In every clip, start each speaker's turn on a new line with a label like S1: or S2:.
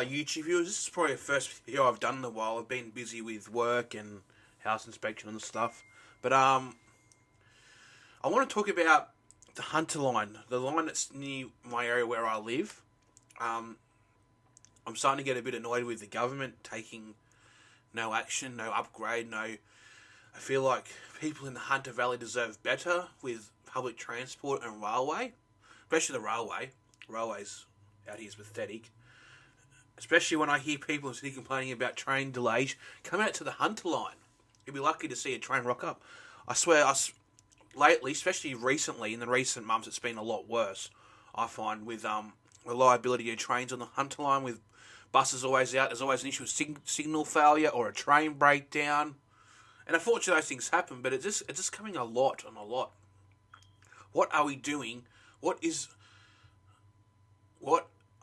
S1: my YouTube viewers. This is probably the first video I've done in a while. I've been busy with work and house inspection and stuff. But I want to talk about the Hunter line, the line that's near my area where I live. I'm starting to get a bit annoyed with the government taking no action, no upgrade, no... I feel like people in the Hunter Valley deserve better with public transport and railway, especially the railway. Railways out here is pathetic. Especially when I hear people complaining about train delays. Come out to the Hunter line. You'll be lucky to see a train rock up. I swear, lately, especially recently, in the recent months, it's been a lot worse. I find with reliability of trains on the Hunter line, with buses always out, there's always an issue with signal failure or a train breakdown. And unfortunately, those things happen, but it's just coming a lot and a lot. What are we doing? I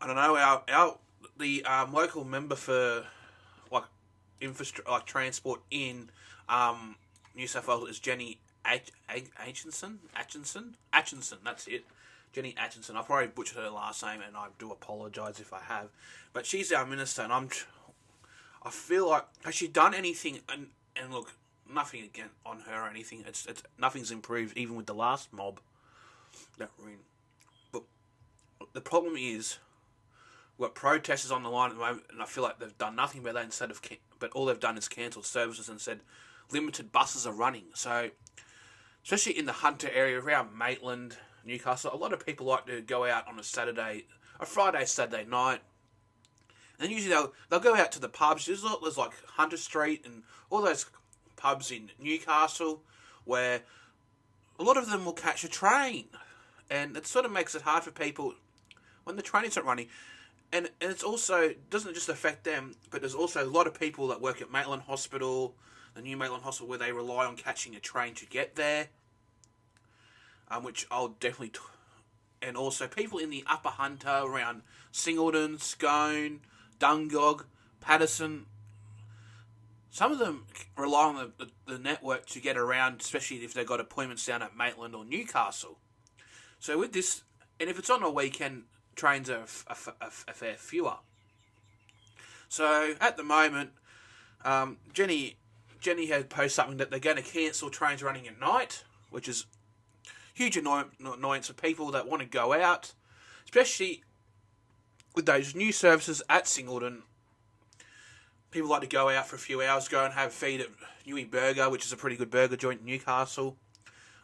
S1: don't know, the local member for transport in New South Wales is Jenny Atchison, that's it. Jenny Atchison. I've probably butchered her last name, and I do apologise if I have. But she's our minister, and I feel like, has she done anything? And look, nothing again on her or anything. It's nothing's improved, even with the last mob that we're in. But the problem is, we've got protesters on the line at the moment, and I feel like they've done nothing about that but all they've done is cancelled services and said limited buses are running. So, especially in the Hunter area around Maitland, Newcastle, a lot of people like to go out on a Friday, Saturday night. And usually they'll go out to the pubs. There's like Hunter Street and all those pubs in Newcastle where a lot of them will catch a train. And it sort of makes it hard for people when the train isn't running. And it's also, doesn't just affect them, but there's also a lot of people that work at Maitland Hospital, the new Maitland Hospital, where they rely on catching a train to get there, which I'll definitely... and also people in the Upper Hunter around Singleton, Scone, Dungog, Patterson. Some of them rely on the network to get around, especially if they've got appointments down at Maitland or Newcastle. So with this, and if it's on a weekend, trains are a fair fewer. So at the moment, Jenny had posted something that they're going to cancel trains running at night, which is huge annoyance for people that want to go out, especially with those new services at Singleton. People like to go out for a few hours, go and have feed at Newey Burger, which is a pretty good burger joint in Newcastle.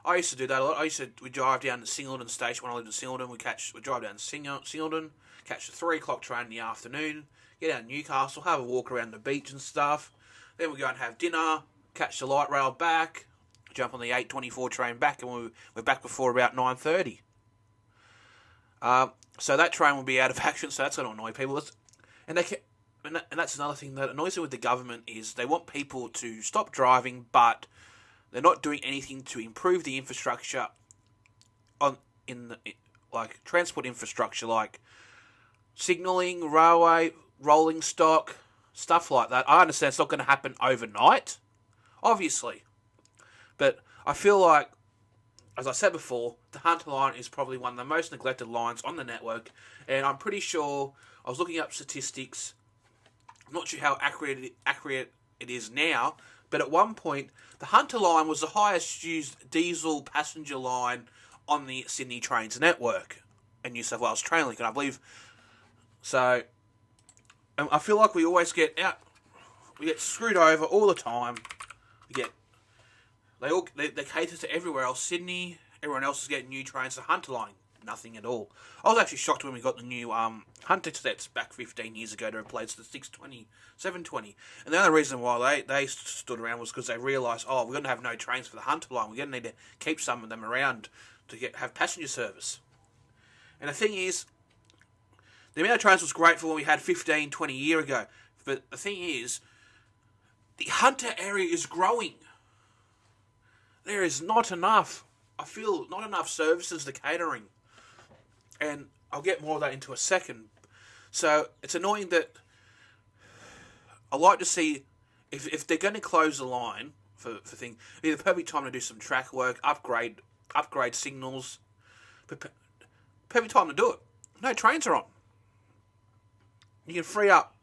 S1: I used to do that a lot. We'd drive down to Singleton Station when I lived in Singleton. We'd drive down to Singleton, catch the 3 o'clock train in the afternoon, get out to Newcastle, have a walk around the beach and stuff. Then we'd go and have dinner, catch the light rail back, jump on the 8:24 train back, and we're back before about 9:30. So that train will be out of action, so that's going to annoy people. And that's another thing that annoys me with the government is they want people to stop driving, but they're not doing anything to improve the infrastructure like transport infrastructure, like signalling, railway, rolling stock, stuff like that. I understand it's not going to happen overnight, obviously, but I feel like, as I said before, the Hunter line is probably one of the most neglected lines on the network, and I'm pretty sure, I was looking up statistics, I'm not sure how accurate it is now, but at one point, the Hunter line was the highest used diesel passenger line on the Sydney Trains network and New South Wales Trainlink, and I believe... So, I feel like we always get screwed over all the time. They cater to everywhere else. Sydney, everyone else is getting new trains. The Hunter line, nothing at all. I was actually shocked when we got the new Hunter sets back 15 years ago to replace the 620, 720. And the only reason why they stood around was because they realised, we're going to have no trains for the Hunter line. We're going to need to keep some of them around to have passenger service. And the thing is, the amount of trains was great for when we had 15, 20 years ago. But the thing is, the Hunter area is growing. There is not enough. I feel not enough services to catering. And I'll get more of that into a second. So it's annoying that I like to see if they're going to close the line for things, it'd be the perfect time to do some track work, upgrade signals. Perfect time to do it. No trains are on. You can free up,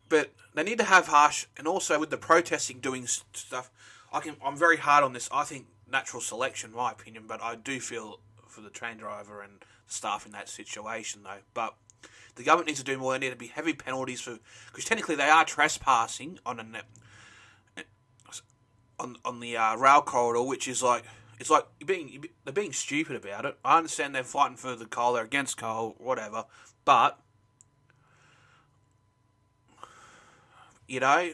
S1: but they need to have harsh, and also with the protesting doing stuff. I'm very hard on this. I think natural selection, in my opinion, but I do feel for the train driver and the staff in that situation though. But the government needs to do more. There need to be heavy penalties for, because technically they are trespassing on the rail corridor, which is like, it's like they're being stupid about it. I understand they're fighting for the coal, they're against coal, whatever, but you know,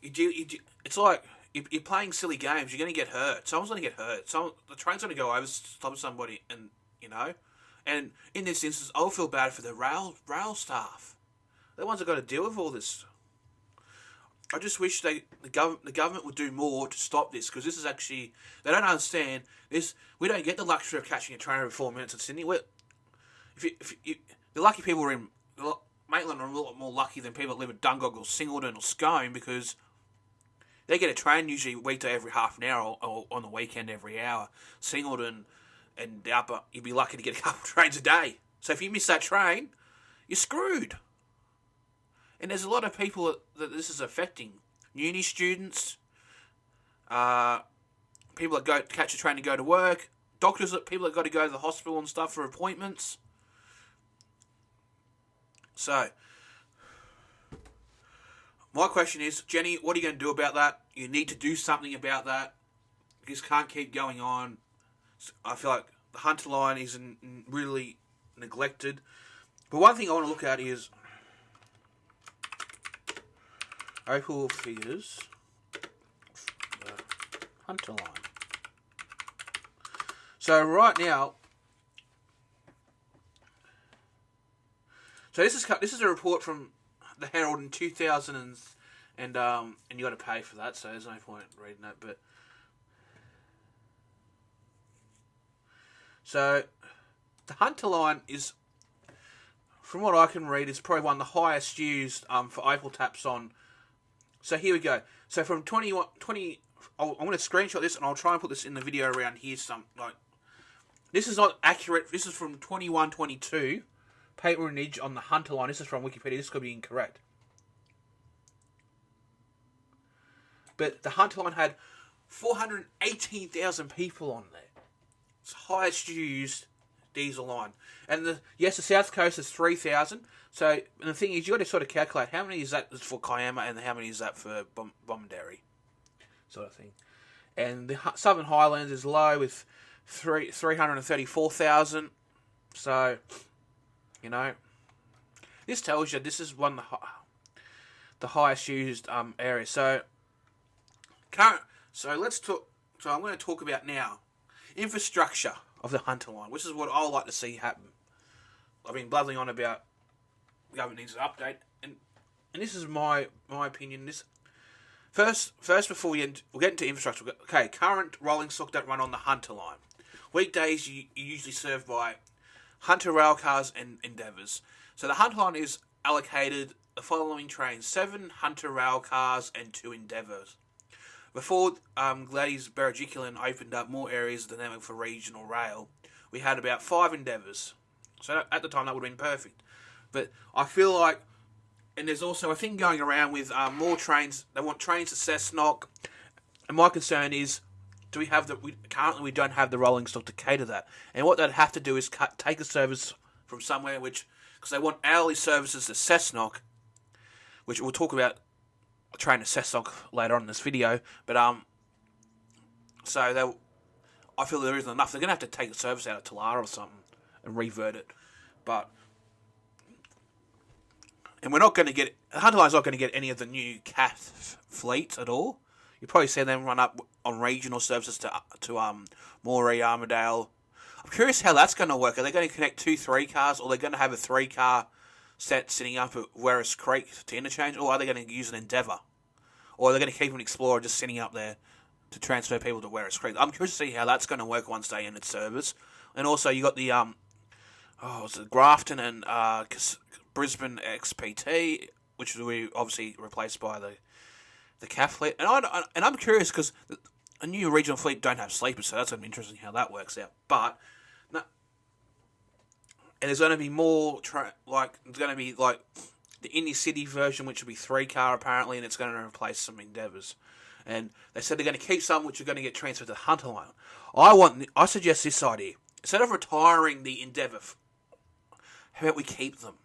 S1: it's like you're playing silly games. You're going to get hurt. Someone's going to get hurt. The train's going to go over, stop somebody, and you know. And in this instance, I'll feel bad for the rail staff. They're the ones that got to deal with all this. I just wish the government would do more to stop this, because this is actually, they don't understand this. We don't get the luxury of catching a train every 4 minutes in Sydney. The lucky people are in Maitland are a lot more lucky than people that live at Dungog or Singleton or Scone, because they get a train usually weekday every half an hour, or on the weekend every hour. Singleton and the upper, you'd be lucky to get a couple of trains a day. So if you miss that train, you're screwed. And there's a lot of people that this is affecting. Uni students, people that go catch a train to go to work, doctors, people that got to go to the hospital and stuff for appointments. So, my question is, Jenny, what are you going to do about that? You need to do something about that. This can't keep going on. I feel like the Hunter line is really neglected. But one thing I want to look at is Opal figures, the Hunter line. So right now, so this is a report from the Herald in 2000 and you got to pay for that, so there's no point reading that. But so the Hunter line is, from what I can read, is probably one of the highest used for Opal taps on. So here we go. So from 20, I'm going to screenshot this and I'll try and put this in the video around here. This is not accurate. This is from 21-22. Patronage on the Hunter line. This is from Wikipedia. This could be incorrect. But the Hunter line had 418,000 people on there. It's the highest used diesel line. And the South Coast is 3,000. So, and the thing is, you got to sort of calculate how many is that for Kiama and how many is that for Bomaderry, sort of thing. And the Southern Highlands is low with 334,000. So, you know, this tells you this is one of the highest used areas. So, let's talk. So I'm going to talk about now infrastructure of the Hunter line, which is what I like to see happen. I've been blathering on about the government needs an update, and this is my opinion. This first before we'll get into infrastructure. Okay, current rolling stock that run on the Hunter line. Weekdays you usually served by Hunter rail cars and Endeavours. So the Hunter line is allocated the following trains: 7 Hunter rail cars and 2 Endeavours. Before Gladys Berejiklian opened up more areas of dynamic for regional rail, we had about 5 Endeavours. So at the time that would have been perfect. But I feel like, and there's also a thing going around with more trains. They want trains to Cessnock, and my concern is, currently we don't have the rolling stock to cater that. And what they'd have to do is take a service from somewhere, because they want hourly services to Cessnock, which we'll talk about a train to Cessnock later on in this video. But I feel there isn't enough. They're going to have to take the service out of Talara or something and revert it. And we're not going to get, Hunter line's not going to get any of the new CAF fleets at all. You probably see them run up on regional services to Moree, Armadale. I'm curious how that's going to work. Are they going to connect 2 3 cars, or are they going to have a 3-car set sitting up at Werris Creek to interchange, or are they going to use an Endeavour? Or are they going to keep an Explorer just sitting up there to transfer people to Werris Creek? I'm curious to see how that's going to work once they end its service. And also you got the Grafton and Brisbane XPT, which will be obviously replaced by the CAF fleet. And I'm curious because a new regional fleet don't have sleepers, so that's going to be interesting how that works out. But and there's going to be more there's going to be the Indy City version, which will be 3-car apparently, and it's going to replace some Endeavours. And they said they're going to keep some which are going to get transferred to the Hunter line. I suggest this idea. Instead of retiring the Endeavour, how about we keep them?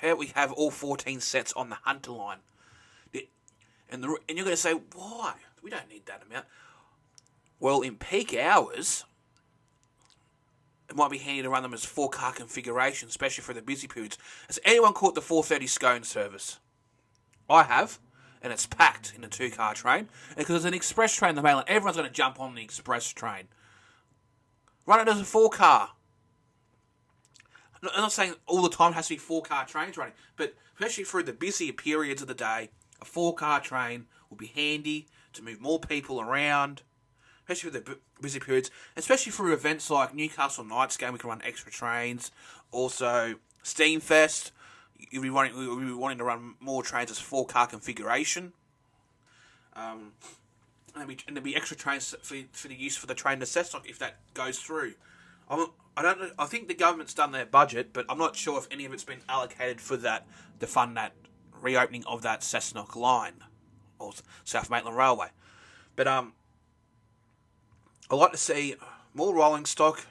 S1: How about we have all 14 sets on the Hunter line? And you're going to say, why? We don't need that amount. Well, in peak hours, it might be handy to run them as 4-car configuration, especially for the busy periods. Has anyone caught the 4:30 Scone service? I have, and it's packed in a 2-car train. And because it's an express train in the mainland, everyone's going to jump on the express train. Run it as a 4-car. I'm not saying all the time it has to be 4-car trains running, but especially through the busier periods of the day, a 4-car train will be handy to move more people around, especially for the busy periods, especially for events like Newcastle Knights game. We can run extra trains. Also, Steamfest, you'll be wanting to run more trains as 4-car configuration. And there'll be extra trains for the use for the train to Cessnock if that goes through. I don't know. I think the government's done their budget, but I'm not sure if any of it's been allocated for that to fund that reopening of that Cessnock line or South Maitland Railway. But I'd like to see more rolling stock.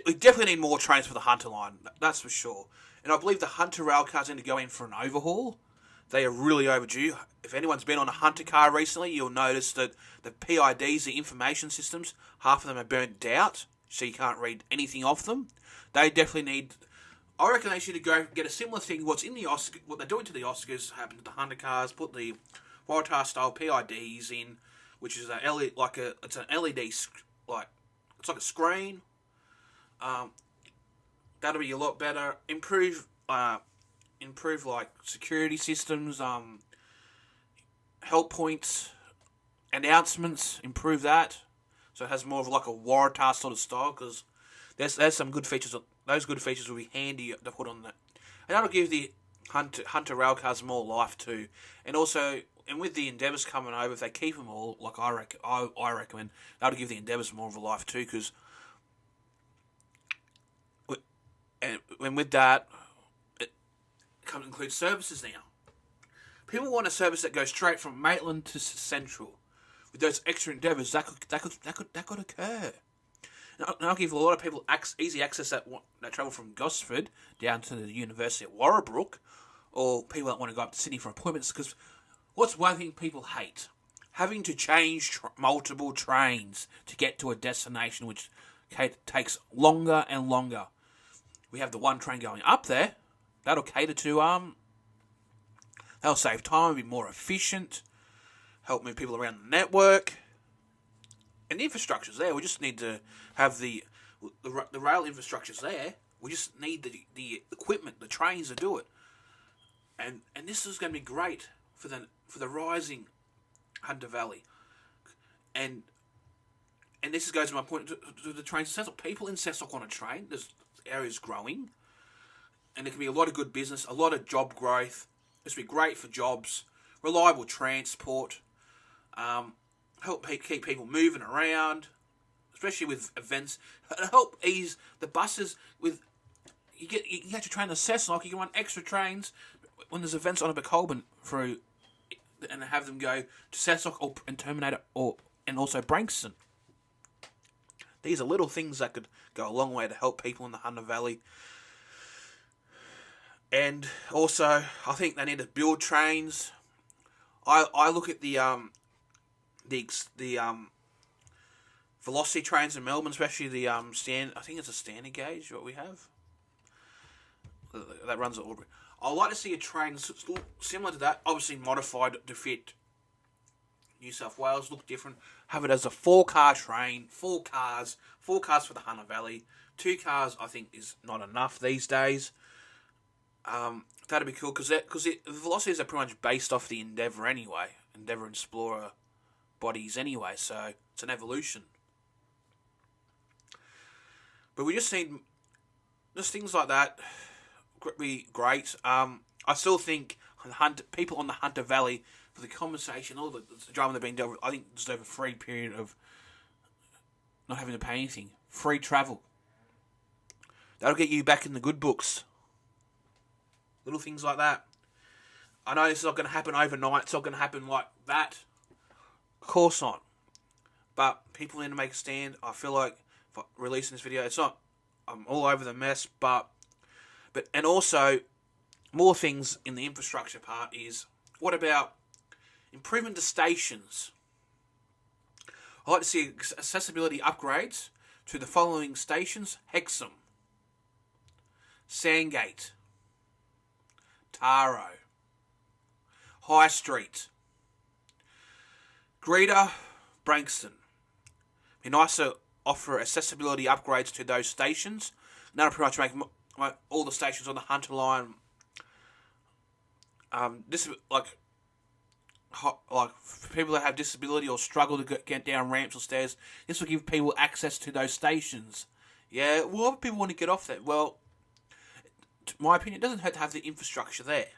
S1: We definitely need more trains for the Hunter line, that's for sure. And I believe the Hunter rail cars need to go in for an overhaul. They are really overdue. If anyone's been on a Hunter car recently, you'll notice that the PIDs, the information systems, half of them are burnt out, so you can't read anything off them. They definitely need... I reckon they should go get a similar thing. What they're doing to the Oscars happened to the Hunter cars. Put the Waratah style PIDs in, which is it's an LED it's like a screen. That'll be a lot better. Improve like security systems, help points, announcements. Improve that so it has more of like a Waratah sort of style, because there's some good features. Those good features will be handy to put on that, and that'll give the Hunter railcars more life too. And also, and with the Endeavours coming over, if they keep them all, like I recommend, that'll give the Endeavours more of a life too. Because, and with that, it includes services now. People want a service that goes straight from Maitland to Central. With those extra Endeavours, that could occur. And I'll give a lot of people easy access that travel from Gosford down to the University at Warrabrook, or people that want to go up to Sydney for appointments. Because what's one thing people hate? Having to change multiple trains to get to a destination, which takes longer and longer. We have the one train going up there. That'll cater to that'll save time, be more efficient, help move people around the network. And the infrastructure's there. We just need to have the rail infrastructure's there. We just need the equipment, the trains to do it. And this is going to be great for the rising Hunter Valley. And this goes to my point to the trains in Cessnock. People in Cessnock on a train. There's areas growing, and there can be a lot of good business, a lot of job growth. This will be great for jobs, reliable transport. Help keep people moving around, especially with events. Help ease the buses with you get your train to Cessnock. You can run extra trains when there's events on a Colburn through, and have them go to Cessnock and Terminator and also Brankston. These are little things that could go a long way to help people in the Hunter Valley. And also, I think they need to build trains. I look at the velocity trains in Melbourne, especially the I think it's a standard gauge what we have that runs at Albury. I'd like to see a train similar to that, obviously modified to fit New South Wales, look different. Have it as a 4-car train, 4 cars for the Hunter Valley. 2 cars, I think, is not enough these days. That'd be cool because the velocities are pretty much based off the Endeavour anyway, Endeavour Explorer bodies anyway, so it's an evolution. But we just need things like that. Be great. I still think people on the Hunter Valley, for the conversation, all the drama they've been dealt with, I think deserve a free period of not having to pay anything. Free travel. That'll get you back in the good books. Little things like that. I know this is not going to happen overnight. It's not going to happen like that. Of course not. But people need to make a stand. I feel like for releasing this video, it's not. I'm all over the mess, but and also more things in the infrastructure part is what about improvement to stations? I'd like to see accessibility upgrades to the following stations: Hexham, Sandgate, Taro, High Street, Greta, Branxton. Be nice to offer accessibility upgrades to those stations. Now, pretty much make all the stations on the Hunter line. This is like for people that have disability or struggle to get down ramps or stairs. This will give people access to those stations. Yeah, well, people want to get off that. Well, in my opinion, it doesn't hurt to have the infrastructure there.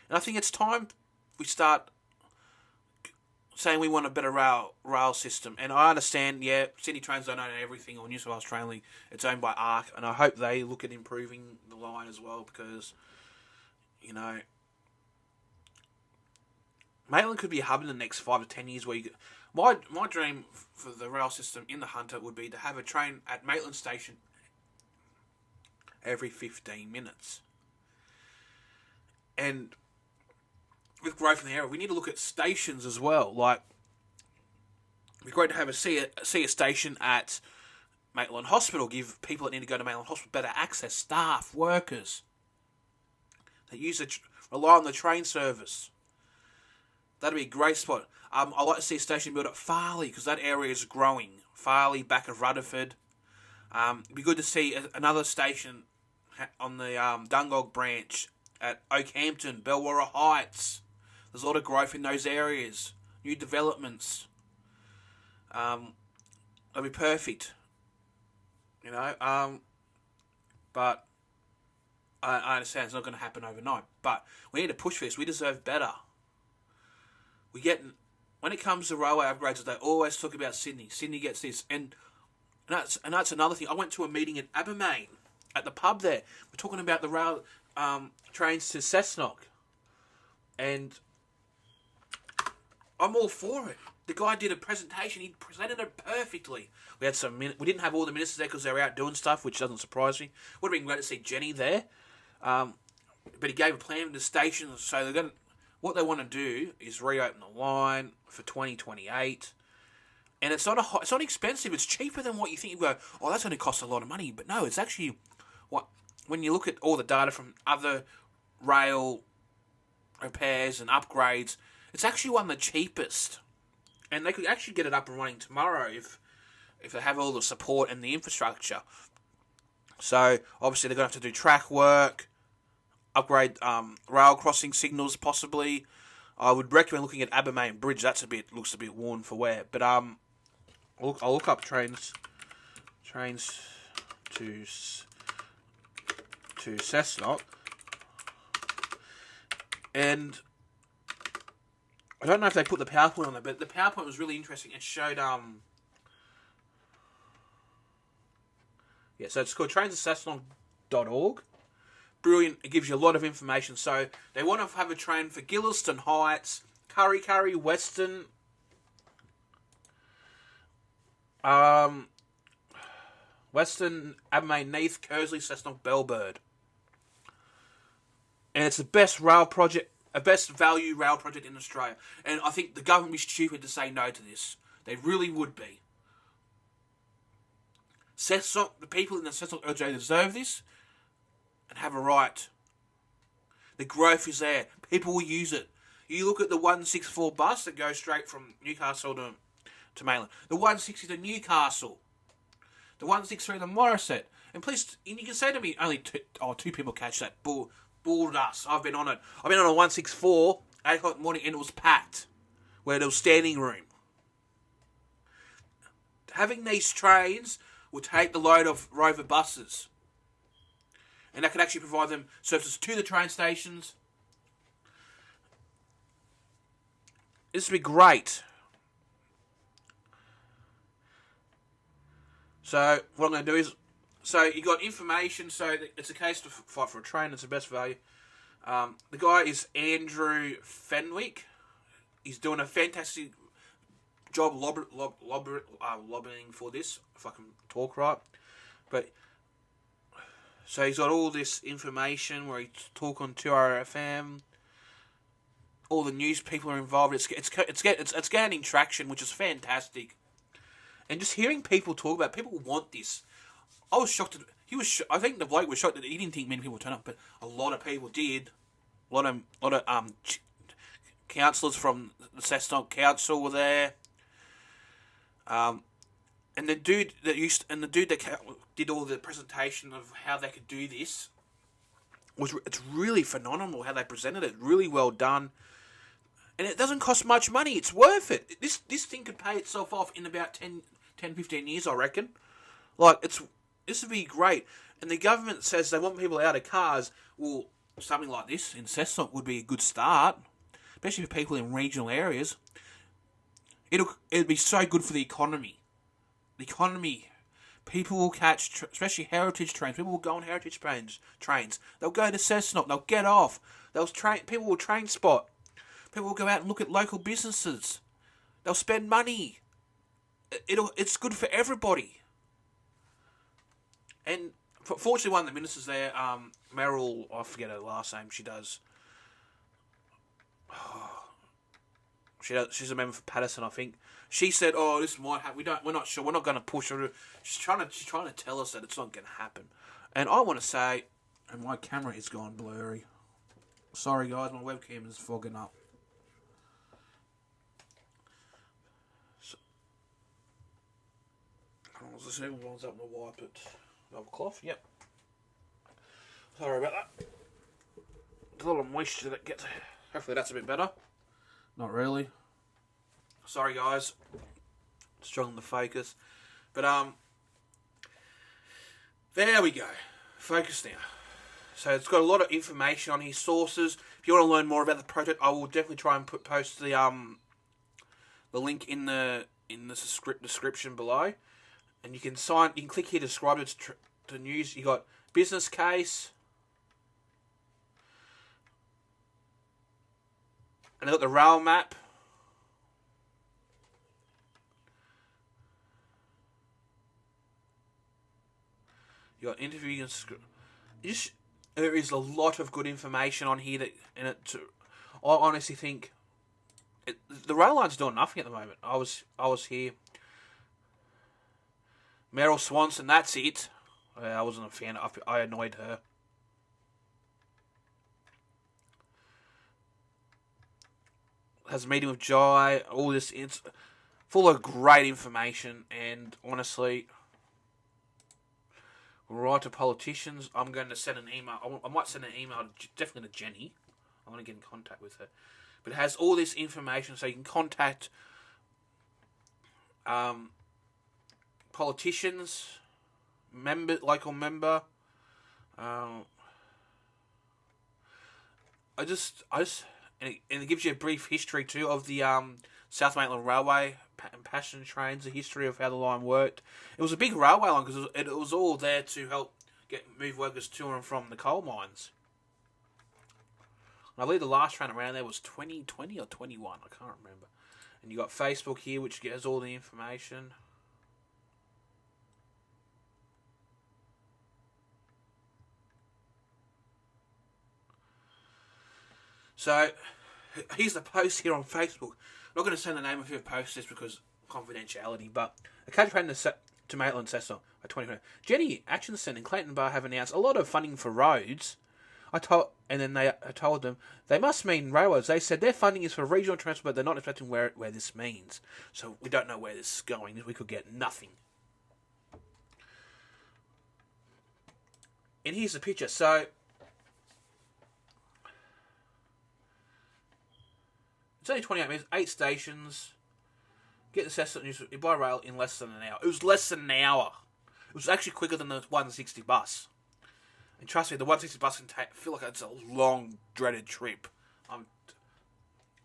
S1: And I think it's time we start saying we want a better rail system. And I understand, yeah, Sydney Trains don't own everything, or New South Wales Train Link. It's owned by ARC, and I hope they look at improving the line as well, because, you know, Maitland could be a hub in the next 5 to 10 years. Where my dream for the rail system in the Hunter would be to have a train at Maitland Station every 15 minutes. And with growth in the area, we need to look at stations as well. Like, it'd be great to have a see a station at Maitland Hospital, give people that need to go to Maitland Hospital better access, staff, workers that rely on the train service. That'd be a great spot. I'd like to see a station built at Farley, because that area is growing. Farley, back of Rutherford. It'd be good to see another station on the Dungog branch at Oakhampton, Belwarra Heights. There's a lot of growth in those areas. New developments. That'd be perfect. You know, but I understand it's not going to happen overnight. But we need to push for this. We deserve better. When it comes to railway upgrades, they always talk about Sydney. Sydney gets this, and that's another thing. I went to a meeting at Abermain at the pub there. We're talking about the rail trains to Cessnock, and I'm all for it. The guy did a presentation. He presented it perfectly. We didn't have all the ministers there because they were out doing stuff, which doesn't surprise me. Would have been great to see Jenny there, but he gave a plan to the station. So what they want to do is reopen the line for 2028, and it's not expensive. It's cheaper than what you think. You go, oh, that's going to cost a lot of money, but no, it's actually when you look at all the data from other rail repairs and upgrades, it's actually one of the cheapest, and they could actually get it up and running tomorrow if they have all the support and the infrastructure. So obviously they're going to have to do track work, upgrade rail crossing signals possibly. I would recommend looking at Abermain Bridge. Looks a bit worn for wear. But I'll look up trains to Cessnock, and I don't know if they put the PowerPoint on there, but the PowerPoint was really interesting. It showed so it's called trains@cessnock.org. Brilliant. It gives you a lot of information. So they want to have a train for Gilliston Heights, Kurri, Western, Abermain, Neath, Kersley, Cessnock, Bellbird. And it's the best value rail project in Australia. And I think the government would be stupid to say no to this. They really would be. Cessnock, the people in the Cessnock LJ deserve this and have a right. The growth is there. People will use it. You look at the 164 bus that goes straight from Newcastle to Maitland. The 160 to Newcastle. The 163 to Morisset. And please, and you can say to me, only two people catch that. Bored us. I've been on it. I've been on a 164, 8 o'clock in the morning, and it was packed. Where there was standing room. Having these trains will take the load of Rover buses. And that could actually provide them services to the train stations. This would be great. So, what I'm going to do is, So you got information. So it's a case to fight for a train. It's the best value. The guy is Andrew Fenwick. He's doing a fantastic job lobbying for this, if I can talk right. But so he's got all this information where he talk on 2RFM. All the news people are involved. It's gaining traction, which is fantastic. And just hearing people talk about it, people want this. I was shocked. I think the bloke was shocked that he didn't think many people would turn up, but a lot of people did. A lot of councillors from the Cessnock Council were there. And the dude that did all the presentation of how they could do this it's really phenomenal how they presented it. Really well done. And it doesn't cost much money. It's worth it. This thing could pay itself off in about 10, 15 years, I reckon. Like, this would be great. And the government says they want people out of cars. Well, something like this in Cessnock would be a good start, especially for people in regional areas. It'd be so good for the economy. The economy. People will catch, especially heritage trains. People will go on heritage trains. They'll go to Cessnock. They'll get off. People will train spot. People will go out and look at local businesses. They'll spend money. It's good for everybody. And fortunately, one of the ministers there, Meryl, I forget her last name. She's a member for Patterson, I think. She said, "Oh, this might happen. We're not sure. We're not going to push her." She's trying to tell us that it's not going to happen. And I want to say, and my camera has gone blurry. Sorry, guys, my webcam is fogging up. Let's see if one's up to wipe it. Another cloth. Yep. Sorry about that. There's a lot of moisture that gets. Hopefully, that's a bit better. Not really. Sorry, guys. Struggling to focus. But, there we go. Focus now. So it's got a lot of information on his sources. If you want to learn more about the project, I will definitely try and post the link in the description below. And you can click here to subscribe to news. You got business case. And they got the rail map. You got interview and there is a lot of good information on here I honestly think the rail line's doing nothing at the moment. I was here. Meryl Swanson, that's it. I wasn't a fan. I annoyed her. Has a meeting with Jai. All this, it's full of great information. And honestly, right to politicians. I'm going to send an email. I might send an email definitely to Jenny. I want to get in contact with her. But it has all this information, so you can contact politicians, local member. And it gives you a brief history too of the South Maitland Railway and passenger trains, the history of how the line worked. It was a big railway line because it was all there to help move workers to and from the coal mines. And I believe the last train around there was 2020 or 21, I can't remember. And you got Facebook here, which gives all the information. So, here's the post here on Facebook. I'm not going to say the name of who posted this because confidentiality, but a country plan to Maitland Cessnock by 2020. Jenny Atchison and Clayton Bar have announced a lot of funding for roads. I told them they must mean railroads. They said their funding is for regional transport, but they're not expecting where this means. So we don't know where this is going. We could get nothing. And here's the picture. So it's only 28 minutes, 8 stations. Get the Cessnock News by rail in less than an hour. It was less than an hour. It was actually quicker than the 160 bus. And trust me, the 160 bus can feel like it's a long, dreaded trip.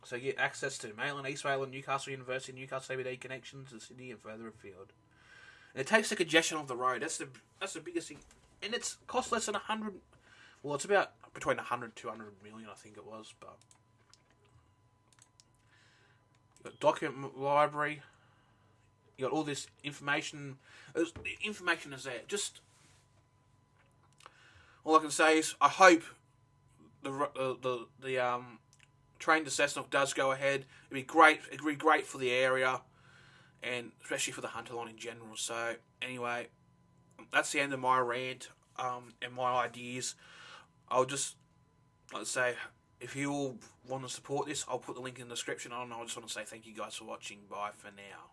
S1: So you get access to Maitland, East Maitland, Newcastle University, Newcastle CBD connections to Sydney and further afield. And it takes the congestion off the road. That's the biggest thing. And it's cost less than 100. Well, it's about between 100 200 million, I think it was. But you got document library. You got all this information. The information is there. Just all I can say is I hope the train to Cessnock does go ahead. It'd be great. It'd be great for the area, and especially for the Hunter line in general. So anyway, that's the end of my rant and my ideas. I'll just like to say, if you all want to support this, I'll put the link in the description. I just want to say thank you guys for watching. Bye for now.